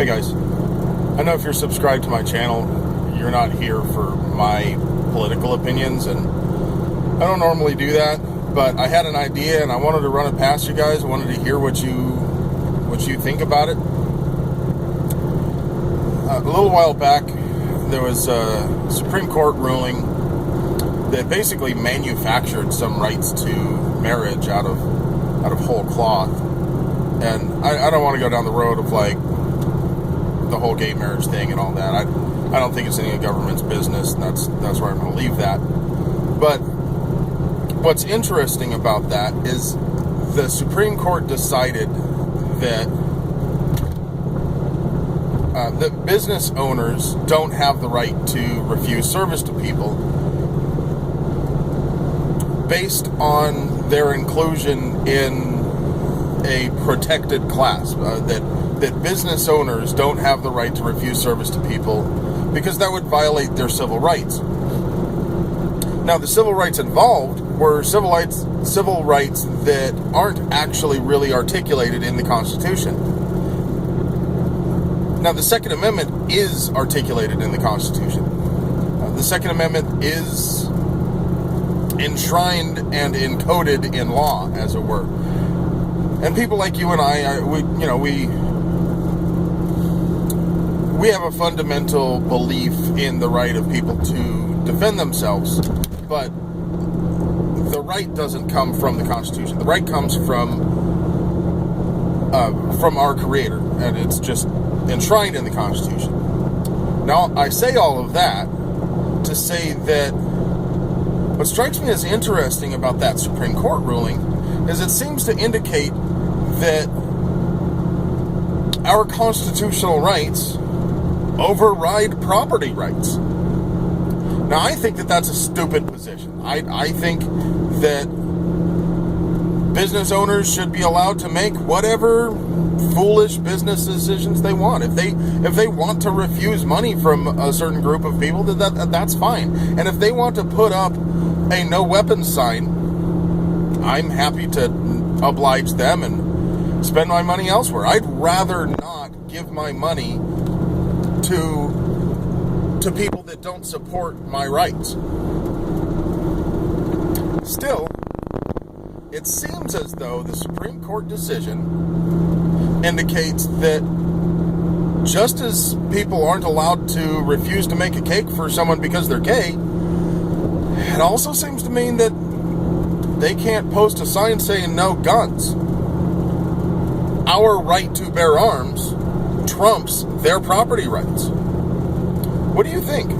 Hey guys, I know if you're subscribed to my channel, you're not here for my political opinions, and I don't normally do that, but I had an idea and I wanted to run it past you guys. I wanted to hear what you think about it. A little while back, there was a Supreme Court ruling that basically manufactured some rights to marriage out of whole cloth. And I don't want to go down the road of like the whole gay marriage thing and all that. I don't think it's any of the government's business, and that's where I'm going to leave that. But what's interesting about that is the Supreme Court decided that that business owners don't have the right to refuse service to people based on their inclusion in a protected class, that business owners don't have the right to refuse service to people because that would violate their civil rights. Now, the civil rights involved were civil rights that aren't actually really articulated in the Constitution. Now, the Second Amendment is articulated in the Constitution. The Second Amendment is enshrined and encoded in law, as it were. And people like you and I, we have a fundamental belief in the right of people to defend themselves, but the right doesn't come from the Constitution. The right comes from our Creator, and it's just enshrined in the Constitution. Now, I say all of that to say that what strikes me as interesting about that Supreme Court ruling is it seems to indicate that our constitutional rights override property rights. Now, I think that that's a stupid position. I think that business owners should be allowed to make whatever foolish business decisions they want. If they want to refuse money from a certain group of people, that's fine. And if they want to put up a no weapons sign, I'm happy to oblige them and spend my money elsewhere. I'd rather not give my money to people that don't support my rights. Still, it seems as though the Supreme Court decision indicates that just as people aren't allowed to refuse to make a cake for someone because they're gay, it also seems to mean that they can't post a sign saying no guns. Our right to bear arms trumps their property rights. What do you think?